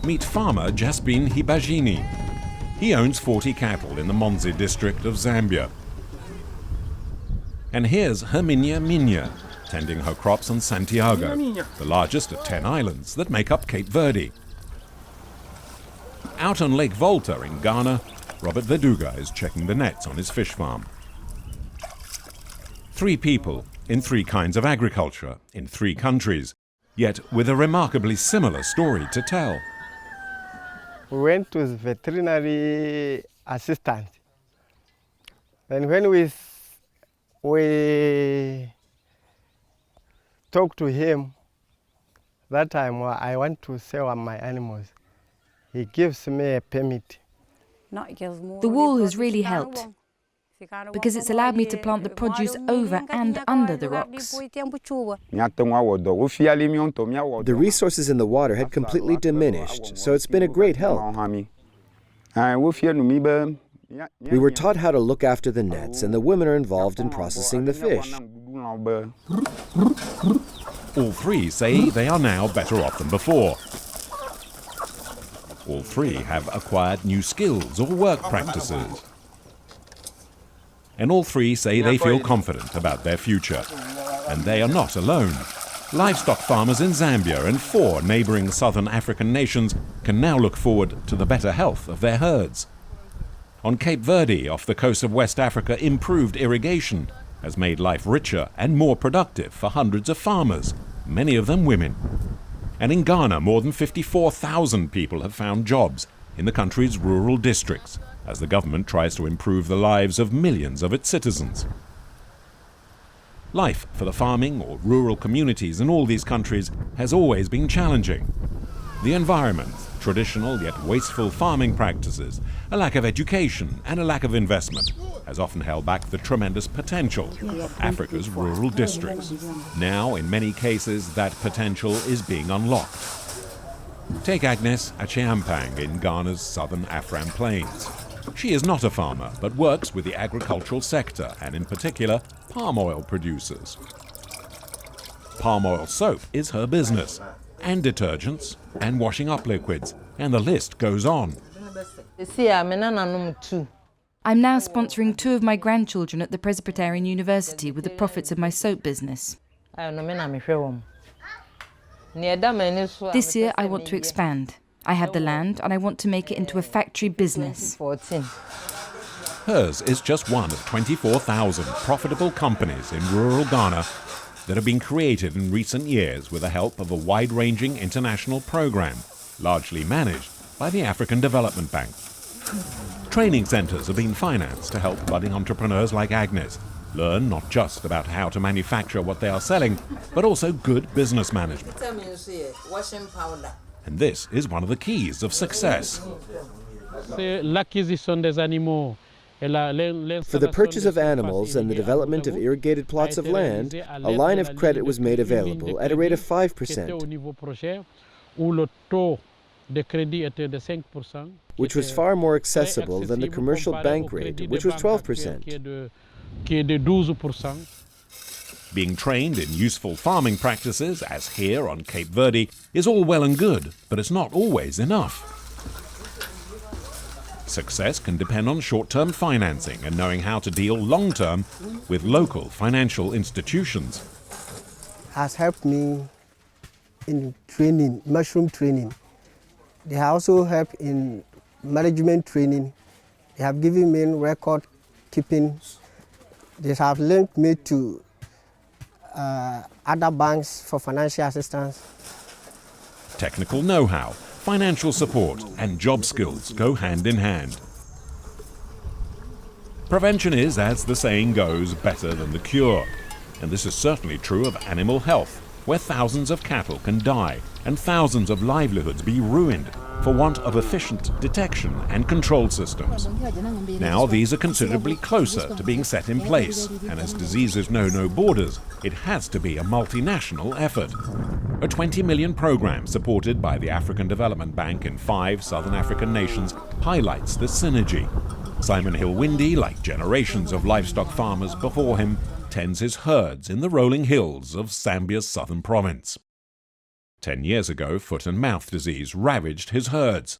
Meet farmer Jaspin Hibajini. He owns 40 cattle in the Monzi district of Zambia. And here's Herminia Minya, tending her crops on Santiago, the largest of 10 islands that make up Cape Verde. Out on Lake Volta in Ghana, Robert Verduga is checking the nets on his fish farm. 3 people in 3 kinds of agriculture in 3 countries, yet with a remarkably similar story to tell. We went to the veterinary assistant. And when we talked to him, that time I want to sell my animals. He gives me a permit. The wall has really helped, because it's allowed me to plant the produce over and under the rocks. The resources in the water had completely diminished, so it's been a great help. We were taught how to look after the nets, and the women are involved in processing the fish. All 3 say they are now better off than before. All 3 have acquired new skills or work practices. And all 3 say they feel confident about their future. And they are not alone. Livestock farmers in Zambia and 4 neighboring southern African nations can now look forward to the better health of their herds. On Cape Verde, off the coast of West Africa, improved irrigation has made life richer and more productive for hundreds of farmers, many of them women. And in Ghana, more than 54,000 people have found jobs in the country's rural districts as the government tries to improve the lives of millions of its citizens. Life for the farming or rural communities in all these countries has always been challenging. The environment, traditional yet wasteful farming practices, a lack of education and a lack of investment has often held back the tremendous potential of Africa's rural districts. Now, in many cases, that potential is being unlocked. Take Agnes Acheampang in Ghana's southern Afram Plains. She is not a farmer, but works with the agricultural sector, and in particular, palm oil producers. Palm oil soap is her business, and detergents, and washing up liquids, and the list goes on. I'm now sponsoring 2 of my grandchildren at the Presbyterian University with the profits of my soap business. This year I want to expand. I have the land and I want to make it into a factory business. Hers is just one of 24,000 profitable companies in rural Ghana that have been created in recent years with the help of a wide-ranging international program, largely managed by the African Development Bank. Training centers have been financed to help budding entrepreneurs like Agnes learn not just about how to manufacture what they are selling, but also good business management. And this is one of the keys of success. For the purchase of animals and the development of irrigated plots of land, a line of credit was made available at a rate of 5%, which was far more accessible than the commercial bank rate, which was 12%. Being trained in useful farming practices, as here on Cape Verde, is all well and good, but it's not always enough. Success can depend on short-term financing and knowing how to deal long-term with local financial institutions. Has helped me in training, mushroom training. They have also helped in management training. They have given me record keeping. They have linked me to other banks for financial assistance. Technical know-how, financial support, and job skills go hand in hand. Prevention is, as the saying goes, better than the cure. And this is certainly true of animal health, where thousands of cattle can die and thousands of livelihoods be ruined for want of efficient detection and control systems. Now these are considerably closer to being set in place, and as diseases know no borders, it has to be a multinational effort. A 20 million program supported by the African Development Bank in 5 southern African nations highlights the synergy. Simon Hill-Windy, like generations of livestock farmers before him, tends his herds in the rolling hills of Zambia's southern province. 10 years ago, foot and mouth disease ravaged his herds.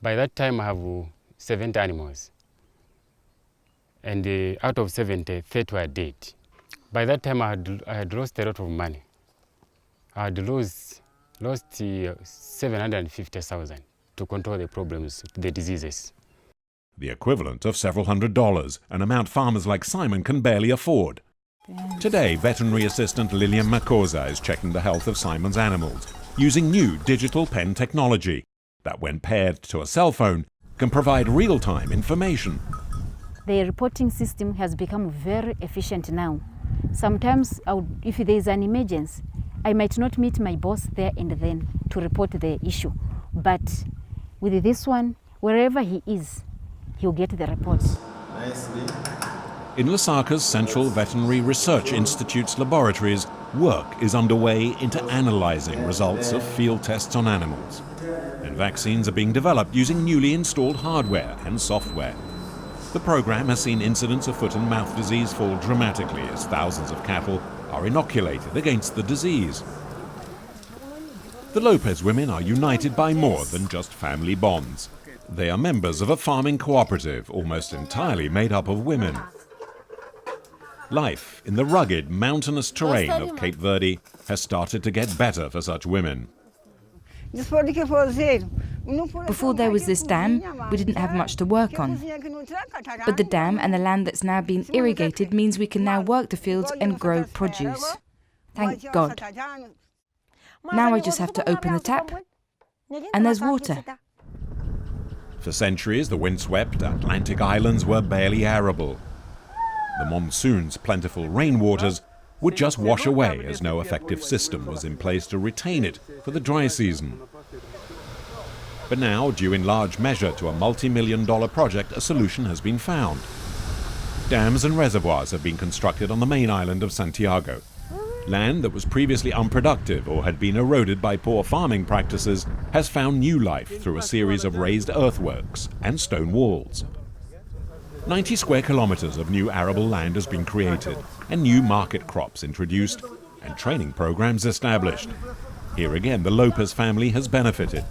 By that time, I have 70 animals. And out of 70, 30 were dead. By that time, I had lost a lot of money. I had lost 750,000 to control the problems, the diseases. The equivalent of several $100s, an amount farmers like Simon can barely afford. Today, veterinary assistant Lilian Makosa is checking the health of Simon's animals using new digital pen technology that, when paired to a cell phone, can provide real-time information. The reporting system has become very efficient now. Sometimes, if there is an emergency, I might not meet my boss there and then to report the issue. But with this one, wherever he is, he'll get the report. In Lusaka's Central Veterinary Research Institute's laboratories, work is underway into analyzing results of field tests on animals. And vaccines are being developed using newly installed hardware and software. The program has seen incidents of foot and mouth disease fall dramatically as thousands of cattle are inoculated against the disease. The Lopez women are united by more than just family bonds. They are members of a farming cooperative almost entirely made up of women. Life in the rugged, mountainous terrain of Cape Verde has started to get better for such women. Before there was this dam, we didn't have much to work on. But the dam and the land that's now been irrigated means we can now work the fields and grow produce. Thank God. Now I just have to open the tap, and there's water. For centuries, the windswept Atlantic islands were barely arable. The monsoon's plentiful rainwaters would just wash away as no effective system was in place to retain it for the dry season. But now, due in large measure to a multi-million-dollar project, a solution has been found. Dams and reservoirs have been constructed on the main island of Santiago. Land that was previously unproductive or had been eroded by poor farming practices has found new life through a series of raised earthworks and stone walls. 90 square kilometers of new arable land has been created, and new market crops introduced, and training programs established. Here again, the Lopez family has benefited.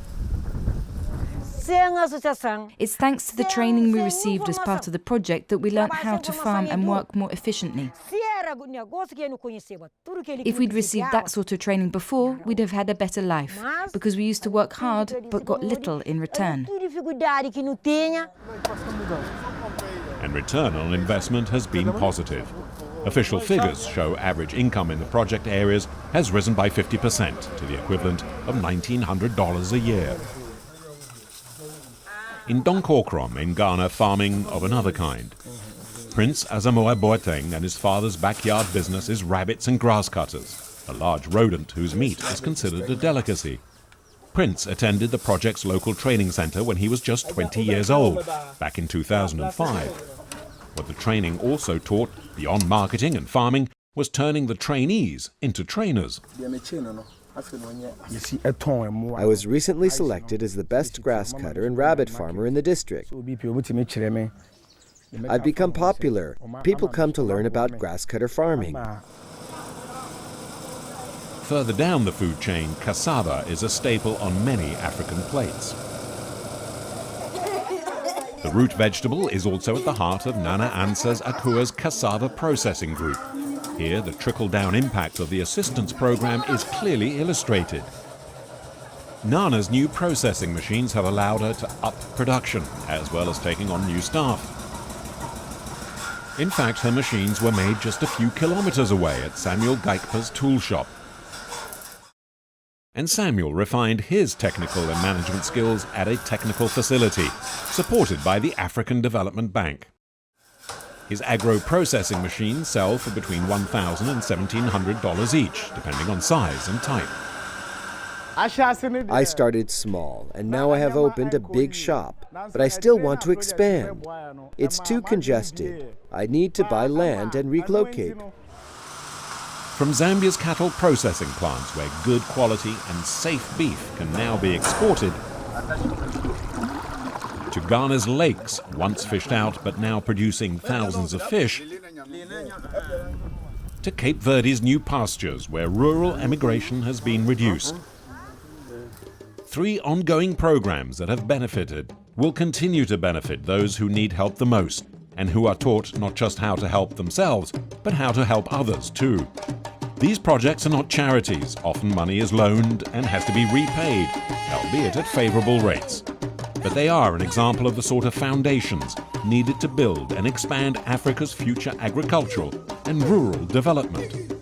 It's thanks to the training we received as part of the project that we learnt how to farm and work more efficiently. If we'd received that sort of training before, we'd have had a better life, because we used to work hard but got little in return. And return on investment has been positive. Official figures show average income in the project areas has risen by 50% to the equivalent of $1,900 a year. In Donkokrom in Ghana, farming of another kind. Prince Asamoah Boateng and his father's backyard business is rabbits and grass cutters, a large rodent whose meat is considered a delicacy. Prince attended the project's local training center when he was just 20 years old, back in 2005. What the training also taught, beyond marketing and farming, was turning the trainees into trainers. I was recently selected as the best grass cutter and rabbit farmer in the district. I've become popular. People come to learn about grass cutter farming. Further down the food chain, cassava is a staple on many African plates. The root vegetable is also at the heart of Nana Ansah's Akua's cassava processing group. Here, the trickle-down impact of the assistance program is clearly illustrated. Nana's new processing machines have allowed her to up production, as well as taking on new staff. In fact, her machines were made just a few kilometers away at Samuel Gaikpa's tool shop. And Samuel refined his technical and management skills at a technical facility, supported by the African Development Bank. His agro-processing machines sell for between $1,000 and $1,700 each, depending on size and type. I started small, and now I have opened a big shop, but I still want to expand. It's too congested. I need to buy land and relocate. From Zambia's cattle processing plants, where good quality and safe beef can now be exported, to Ghana's lakes, once fished out but now producing thousands of fish, to Cape Verde's new pastures, where rural emigration has been reduced. 3 ongoing programs that have benefited will continue to benefit those who need help the most, and who are taught not just how to help themselves, but how to help others too. These projects are not charities. Often money is loaned and has to be repaid, albeit at favourable rates. But they are an example of the sort of foundations needed to build and expand Africa's future agricultural and rural development.